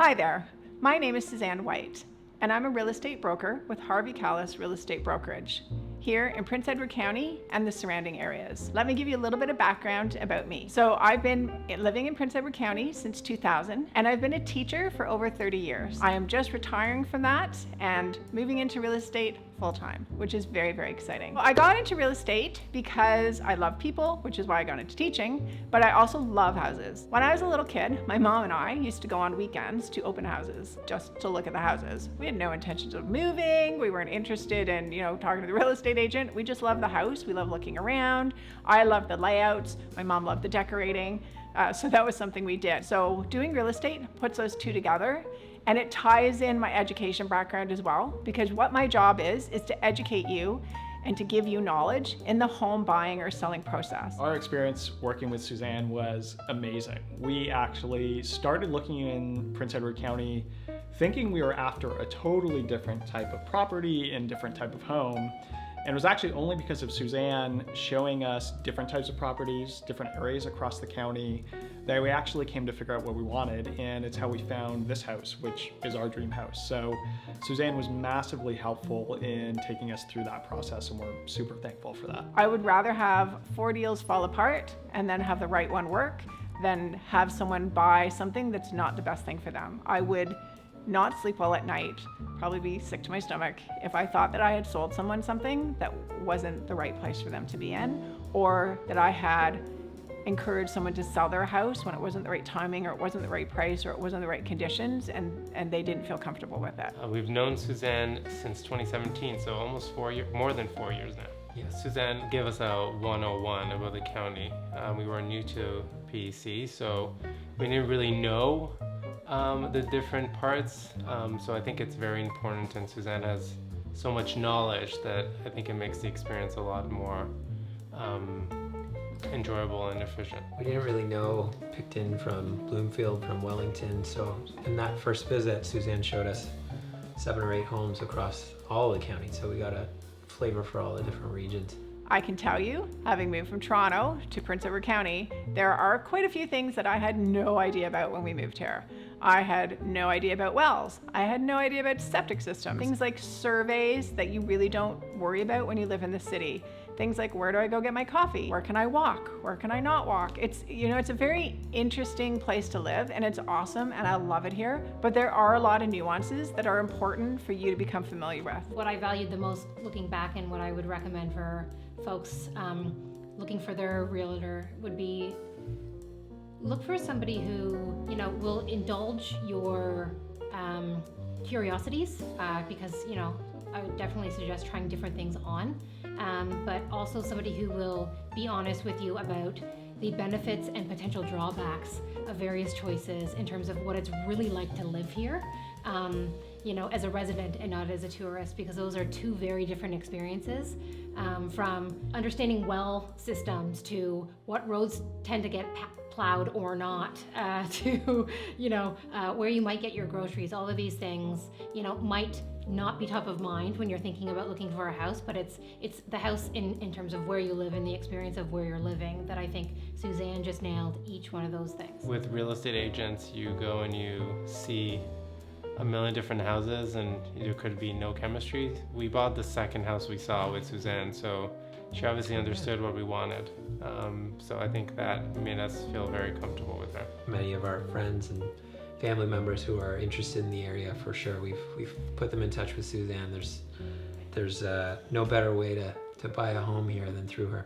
Hi there, my name is Suzanne White, and I'm a real estate broker with Harvey Callis Real Estate Brokerage here in Prince Edward County and the surrounding areas. Let me give you a little bit of background about me. So I've been living in Prince Edward County since 2000, and I've been a teacher for over 30 years. I am just retiring from that and moving into real estate full-time, which is very, very exciting. Well, I got into real estate because I love people, which is why I got into teaching, but I also love houses. When I was a little kid, my mom and I used to go on weekends to open houses just to look at the houses. We had no intentions of moving. We weren't interested in, talking to the real estate agent. We just loved the house. We loved looking around. I loved the layouts. My mom loved the decorating. So that was something we did. So doing real estate puts those two together, and it ties in my education background as well, because what my job is to educate you and to give you knowledge in the home buying or selling process. Our experience working with Suzanne was amazing. We actually started looking in Prince Edward County thinking we were after a totally different type of property and different type of home. And it was actually only because of Suzanne showing us different types of properties, different areas across the county, that we actually came to figure out what we wanted, and it's how we found this house, which is our dream house. So Suzanne was massively helpful in taking us through that process, and we're super thankful for that. I would rather have 4 deals fall apart and then have the right one work than have someone buy something that's not the best thing for them. I would not sleep well at night, probably be sick to my stomach, if I thought that I had sold someone something that wasn't the right place for them to be in, or that I had encouraged someone to sell their house when it wasn't the right timing, or it wasn't the right price, or it wasn't the right conditions, and they didn't feel comfortable with it. We've known Suzanne since 2017, so almost more than 4 years now. Yeah, Suzanne gave us a 101 about the county. We were new to PEC, so we didn't really know the different parts, so I think it's very important, and Suzanne has so much knowledge that I think it makes the experience a lot more enjoyable and efficient. We didn't really know Picton from Bloomfield, from Wellington, so in that first visit, Suzanne showed us 7 or 8 homes across all the county, so we got a flavor for all the different regions. I can tell you, having moved from Toronto to Prince Edward County, there are quite a few things that I had no idea about when we moved here. I had no idea about wells. I had no idea about septic systems. Things like surveys that you really don't worry about when you live in the city. Things like, where do I go get my coffee? Where can I walk? Where can I not walk? It's a very interesting place to live, and it's awesome, and I love it here. But there are a lot of nuances that are important for you to become familiar with. What I valued the most looking back, and what I would recommend for folks looking for their realtor, would be look for somebody who will indulge your curiosities, because I would definitely suggest trying different things on, but also somebody who will be honest with you about the benefits and potential drawbacks of various choices in terms of what it's really like to live here, as a resident and not as a tourist, because those are two very different experiences, from understanding well systems to what roads tend to get plowed or not, to where you might get your groceries. All of these things might not be top of mind when you're thinking about looking for a house, but it's the house in terms of where you live and the experience of where you're living that I think Suzanne just nailed each one of those things. With real estate agents, you go and you see a million different houses and there could be no chemistry. We bought the second house we saw with Suzanne, so she obviously understood what we wanted. So I think that made us feel very comfortable with her. Many of our friends and family members who are interested in the area, for sure, we've put them in touch with Suzanne. There's no better way to buy a home here than through her.